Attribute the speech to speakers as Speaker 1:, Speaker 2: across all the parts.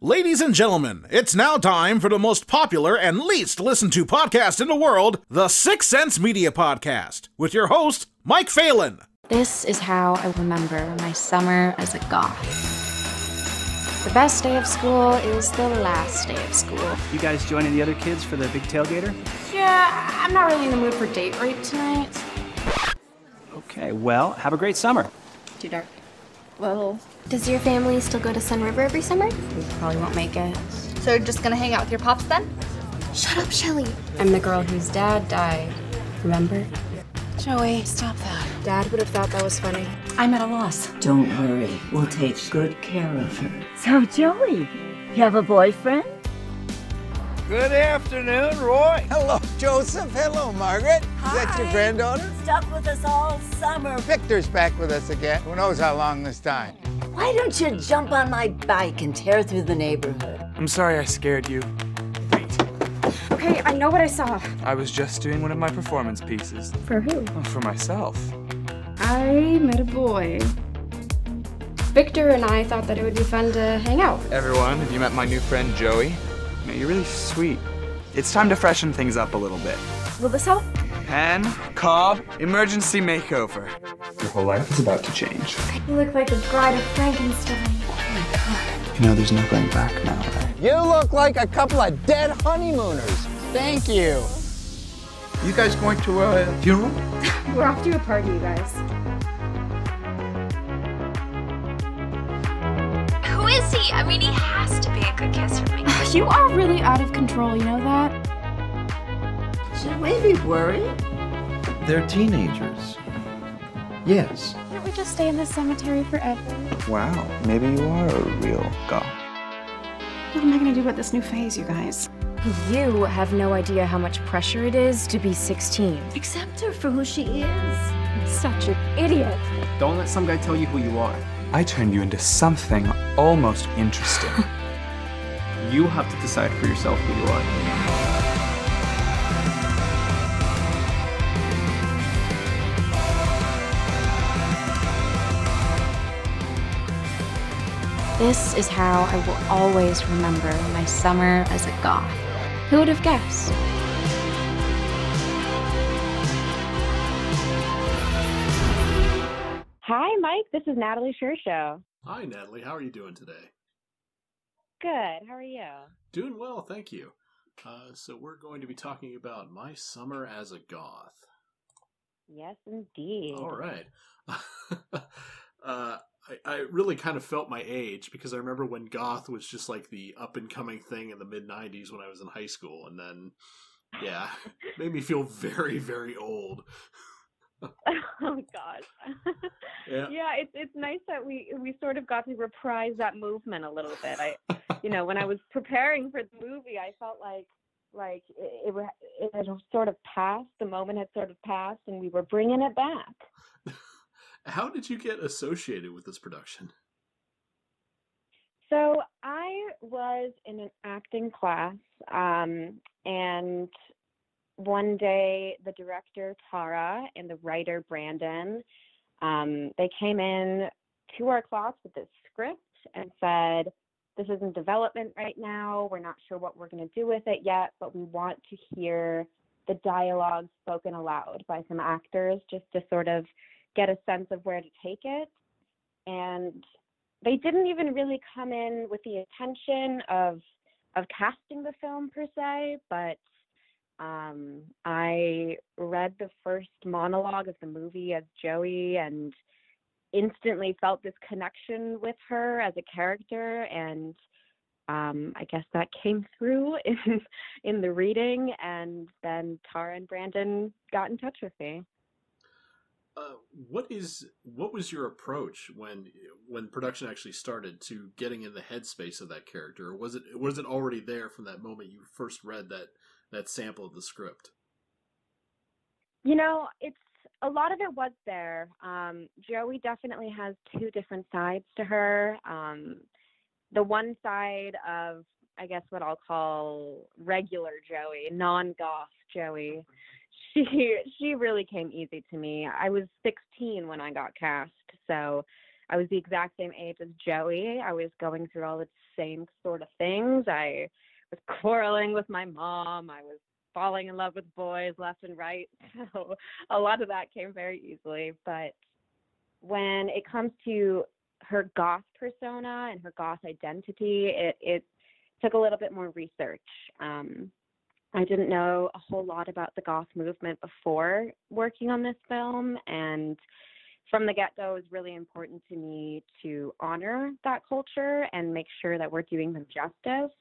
Speaker 1: Ladies and gentlemen, it's now time for the most popular and least listened to podcast in the world, the Sixth Sense Media Podcast, with your host, Mike Phelan.
Speaker 2: This is how I remember my summer as a goth. The best day of school is the last day of school.
Speaker 3: You guys joining the other kids for the big tailgater?
Speaker 2: Yeah, I'm not really in the mood for date rape tonight.
Speaker 3: Okay, well, have a great summer.
Speaker 2: Too dark.
Speaker 4: Well, does your family still go to Sun River every summer?
Speaker 2: We probably won't make it.
Speaker 4: So you're just gonna hang out with your pops then? Shut up, Shelly.
Speaker 2: I'm the girl whose dad died. Remember?
Speaker 5: Joey, stop that.
Speaker 2: Dad would have thought that was funny.
Speaker 5: I'm at a loss.
Speaker 6: Don't worry, we'll take good care of her.
Speaker 7: So, Joey, you have a boyfriend?
Speaker 8: Good afternoon, Roy.
Speaker 9: Hello, Joseph. Hello, Margaret.
Speaker 7: Hi.
Speaker 9: Is that your granddaughter?
Speaker 7: Stuck with us all summer.
Speaker 9: Victor's back with us again. Who knows how long this time?
Speaker 7: Why don't you jump on my bike and tear through the neighborhood?
Speaker 10: I'm sorry I scared you. Wait.
Speaker 2: Okay, I know what I saw.
Speaker 10: I was just doing one of my performance pieces.
Speaker 2: For who?
Speaker 10: For myself.
Speaker 2: I met a boy. Victor and I thought that it would be fun to hang out.
Speaker 10: Everyone, have you met my new friend Joey? You know, you're really sweet. It's time to freshen things up a little bit.
Speaker 2: Will this help?
Speaker 10: Pen, Cobb, emergency makeover. Your whole life is about to change.
Speaker 2: You look like a bride of Frankenstein.
Speaker 10: You know, there's no going back now, right?
Speaker 9: You look like a couple of dead honeymooners. Thank you.
Speaker 8: You guys going to a funeral?
Speaker 2: We're off to a party, you guys.
Speaker 4: Who is he? I mean, he has to be a good kiss for me.
Speaker 2: You are really out of control, you know that?
Speaker 7: Should we be worried?
Speaker 8: They're teenagers. Yes.
Speaker 2: Can't we just stay in this cemetery forever?
Speaker 10: Wow, maybe you are a real goth.
Speaker 2: What am I gonna do about this new phase, you guys? You have no idea how much pressure it is to be 16.
Speaker 7: Accept her for who she is.
Speaker 2: I'm such an idiot.
Speaker 3: Don't let some guy tell you who you are.
Speaker 10: I turned you into something almost interesting.
Speaker 3: You have to decide for yourself who you are.
Speaker 2: This is how I will always remember my summer as a goth. Who would have guessed?
Speaker 11: Hi, Mike. This is Natalie Shershow.
Speaker 12: Hi, Natalie. How are you doing today?
Speaker 11: Good. How are you?
Speaker 12: Doing well, thank you. So we're going to be talking about my summer as a goth.
Speaker 11: Yes, indeed.
Speaker 12: All right. I really kind of felt my age because I remember when goth was just like the up-and-coming thing in the mid-90s when I was in high school. And then, yeah, made me feel very, very old.
Speaker 11: Oh gosh. Yeah, it's nice that we sort of got to reprise that movement a little bit. When I was preparing for the movie, I felt like it had sort of passed. The moment had sort of passed, and we were bringing it back.
Speaker 12: How did you get associated with this production?
Speaker 11: So I was in an acting class, and one day the director Tara and the writer Brandon, they came in to our class with this script and said, this is in development right now. We're not sure what we're going to do with it yet, but we want to hear the dialogue spoken aloud by some actors just to sort of get a sense of where to take it. And they didn't even really come in with the intention of casting the film per se, but I read the first monologue of the movie as Joey and instantly felt this connection with her as a character, and I guess that came through in the reading, and then Tara and Brandon got in touch with me.
Speaker 12: What was your approach when production actually started to getting in the headspace of that character? Or was it already there from that moment you first read that sample of the script?
Speaker 11: It's a lot of it was there. Joey definitely has two different sides to her. The one side of, I guess, what I'll call regular Joey, non-goth Joey, she really came easy to me. I was 16 when I got cast, so I was the exact same age as Joey. I was going through all the same sort of things. I was quarreling with my mom. I was falling in love with boys left and right. So a lot of that came very easily. But when it comes to her goth persona and her goth identity, it took a little bit more research. I didn't know a whole lot about the goth movement before working on this film, and from the get-go, it was really important to me to honor that culture and make sure that we're doing them justice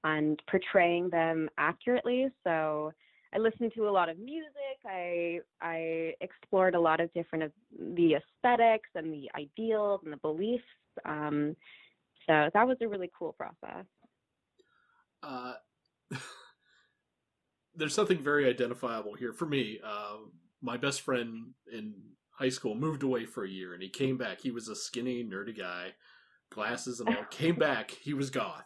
Speaker 11: and portraying them accurately. So I listened to a lot of music. I explored a lot of different of the aesthetics and the ideals and the beliefs. So that was a really cool process.
Speaker 12: There's something very identifiable here for me. My best friend in high school moved away for a year, and he came back. He was a skinny, nerdy guy, glasses and all. Came back, he was goth.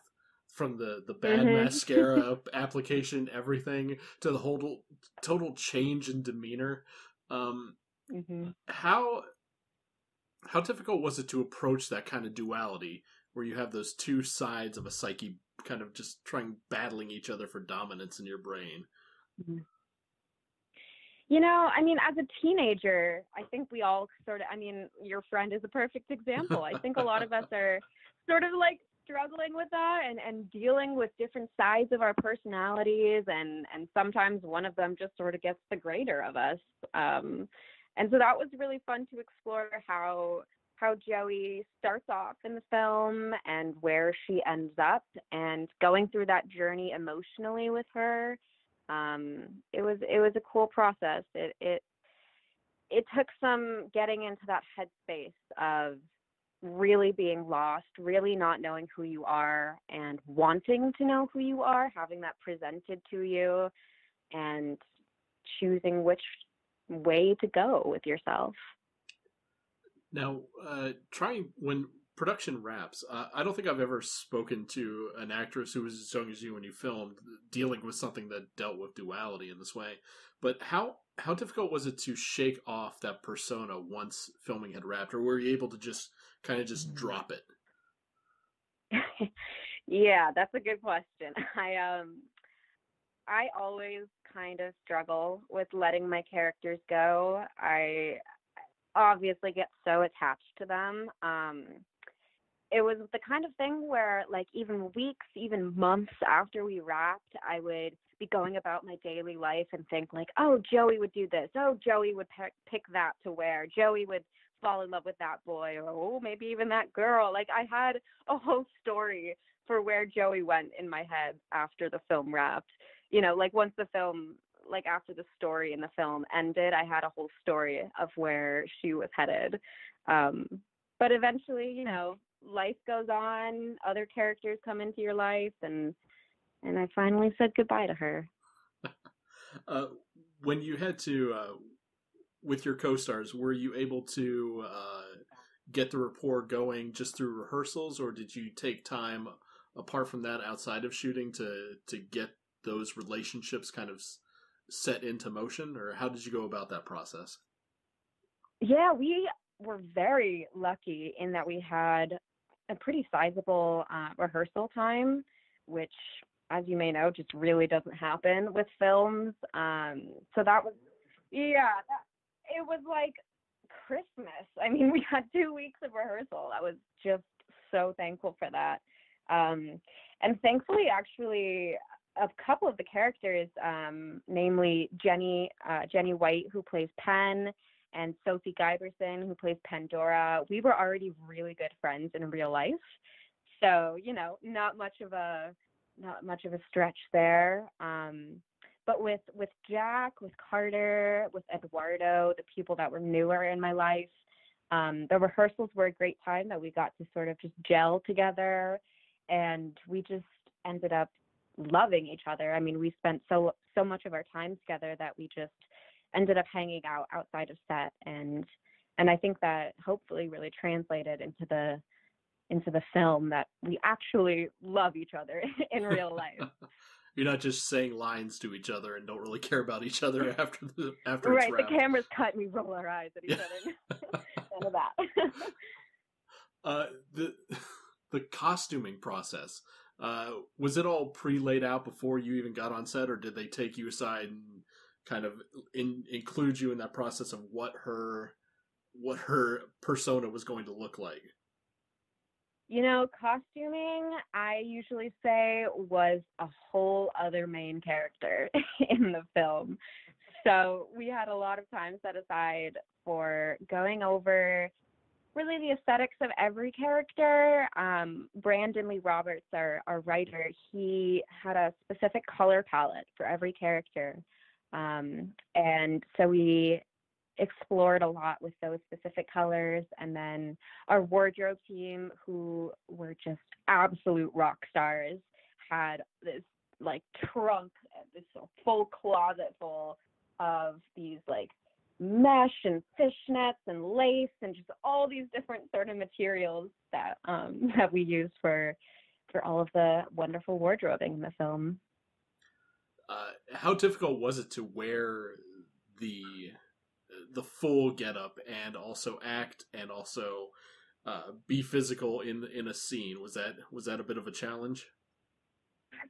Speaker 12: From the bad mascara application, everything, to the whole total change in demeanor. How difficult was it to approach that kind of duality, where you have those two sides of a psyche kind of just battling each other for dominance in your brain?
Speaker 11: You know, I mean, as a teenager, I think we all your friend is a perfect example. I think a lot of us are sort of like struggling with that and dealing with different sides of our personalities, and sometimes one of them just sort of gets the greater of us. And so that was really fun to explore how Joey starts off in the film and where she ends up, and going through that journey emotionally with her. It was a cool process. It took some getting into that headspace of really being lost, really not knowing who you are and wanting to know who you are, having that presented to you and choosing which way to go with yourself.
Speaker 12: Now, when production wraps, I don't think I've ever spoken to an actress who was as young as you when you filmed, dealing with something that dealt with duality in this way. But how difficult was it to shake off that persona once filming had wrapped, or were you able to just drop it?
Speaker 11: Yeah, that's a good question. I always kind of struggle with letting my characters go. I obviously get so attached to them. It was the kind of thing where, like, even weeks, even months after we wrapped, I would be going about my daily life and think, like, oh, Joey would do this. Oh, Joey would pick that to wear. Joey would fall in love with that boy, or oh, maybe even that girl. Like, I had a whole story for where Joey went in my head after the film wrapped. You know, like, once the film, like, after the story in the film ended, I had a whole story of where she was headed. But eventually, you know, life goes on, other characters come into your life, and I finally said goodbye to her.
Speaker 12: When you had to, with your co-stars, were you able to get the rapport going just through rehearsals, or did you take time apart from that outside of shooting to get those relationships kind of set into motion, or how did you go about that process?
Speaker 11: Yeah, we were very lucky in that we had a pretty sizable rehearsal time, which, as you may know, just really doesn't happen with films. So that was, it was like Christmas. I mean, we had 2 weeks of rehearsal. I was just so thankful for that. And thankfully, actually, a couple of the characters, namely Jenny White, who plays Penn, and Sophie Giberson, who plays Pandora, we were already really good friends in real life. So, you know, not much of a stretch there. But with Jack, with Carter, with Eduardo, the people that were newer in my life, the rehearsals were a great time that we got to sort of just gel together, and we just ended up loving each other. I mean, we spent so much of our time together that we just ended up hanging out outside of set, and I think that hopefully really translated into the film, that we actually love each other in real life.
Speaker 12: You're not just saying lines to each other and don't really care about each other after
Speaker 11: right,
Speaker 12: it's wrapped.
Speaker 11: The cameras cut and we roll our eyes at each other. None of that.
Speaker 12: The the costuming process, was it all pre-laid out before you even got on set, or did they take you aside and kind of include you in that process of what her persona was going to look like?
Speaker 11: Costuming, I usually say, was a whole other main character in the film. So we had a lot of time set aside for going over really the aesthetics of every character. Brandon Lee Roberts, our writer, he had a specific color palette for every character. And so we explored a lot with those specific colors. And then our wardrobe team, who were just absolute rock stars, had this trunk, this full closet full of these mesh and fishnets and lace and just all these different sort of materials that we use for all of the wonderful wardrobing in the film.
Speaker 12: How difficult was it to wear the full getup and also act and also be physical in a scene? Was that a bit of a challenge?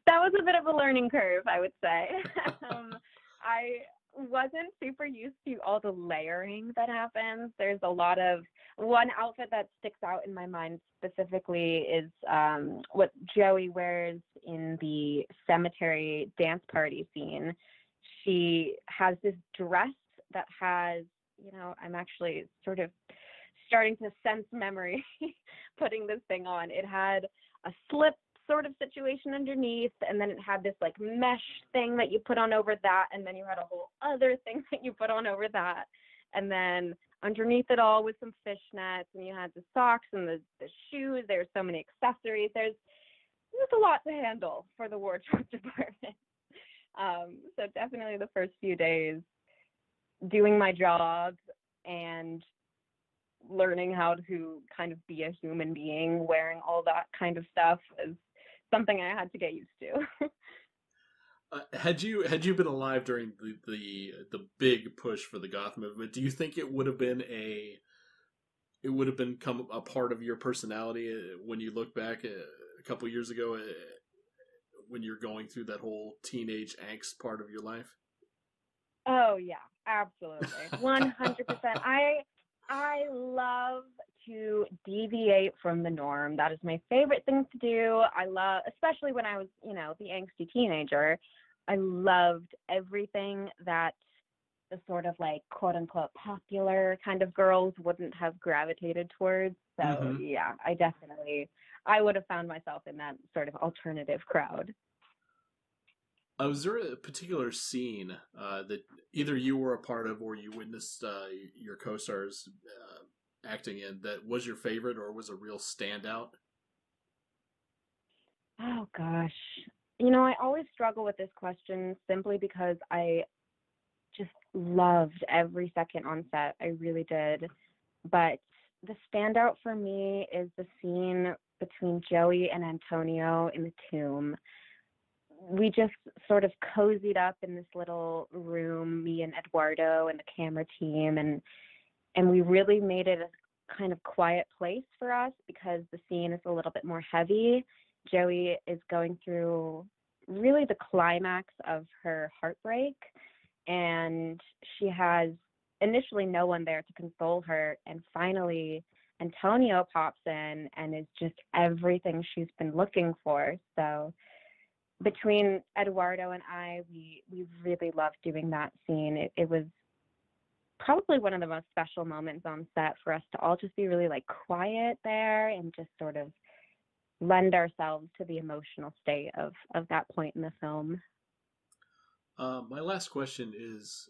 Speaker 11: That was a bit of a learning curve, I would say. I wasn't super used to all the layering that happens. There's one outfit that sticks out in my mind specifically is what Joey wears in the cemetery dance party scene. She has this dress that has, I'm actually sort of starting to sense memory putting this thing on. It had a slip sort of situation underneath, and then it had this mesh thing that you put on over that, and then you had a whole other thing that you put on over that, and then underneath it all was some fishnets, and you had the socks and the shoes. There's so many accessories. There's a lot to handle for the wardrobe department. So definitely the first few days doing my job and learning how to kind of be a human being wearing all that kind of stuff is something I had to get used to.
Speaker 12: Had you been alive during the big push for the Goth movement, do you think it would have become a part of your personality when you look back a couple years ago, when you're going through that whole teenage angst part of your life?
Speaker 11: Oh yeah, absolutely, 100%. I love to deviate from the norm. That is my favorite thing to do. I love, especially when I was, the angsty teenager, I loved everything that the sort of quote unquote popular kind of girls wouldn't have gravitated towards. So yeah, I would have found myself in that sort of alternative crowd.
Speaker 12: Was there a particular scene that either you were a part of or you witnessed your co-stars acting in that was your favorite or was a real standout?
Speaker 11: Oh, gosh. I always struggle with this question simply because I just loved every second on set. I really did. But the standout for me is the scene between Joey and Antonio in the tomb. We just sort of cozied up in this little room, me and Eduardo and the camera team, and we really made it a kind of quiet place for us because the scene is a little bit more heavy. Joey is going through really the climax of her heartbreak, and she has initially no one there to console her, and finally Antonio pops in and is just everything she's been looking for. So between Eduardo and I, we really loved doing that scene. It was probably one of the most special moments on set for us to all just be really quiet there and just sort of lend ourselves to the emotional state of that point in the film.
Speaker 12: My last question is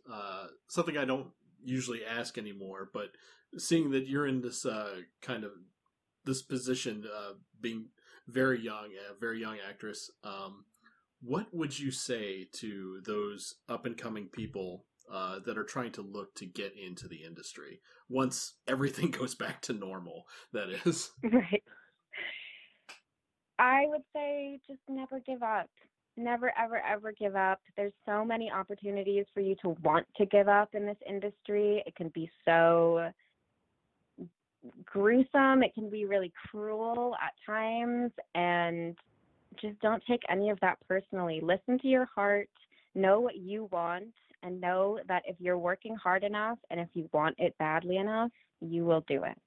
Speaker 12: something I don't usually ask anymore, but seeing that you're in this kind of this position, being very young, a very young actress, what would you say to those up-and-coming people that are trying to look to get into the industry once everything goes back to normal, that is?
Speaker 11: Right. I would say just never give up. Never, ever, ever give up. There's so many opportunities for you to want to give up in this industry. It can be so gruesome. It can be really cruel at times, and just don't take any of that personally. Listen to your heart, know what you want, and know that if you're working hard enough and if you want it badly enough, you will do it.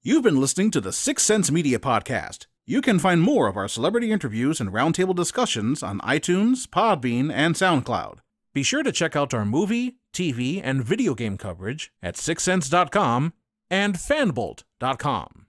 Speaker 1: You've been listening to the Sixth Sense Media Podcast. You can find more of our celebrity interviews and roundtable discussions on iTunes, Podbean, and SoundCloud. Be sure to check out our movie, TV, and video game coverage at sixthsense.com and fanbolt.com.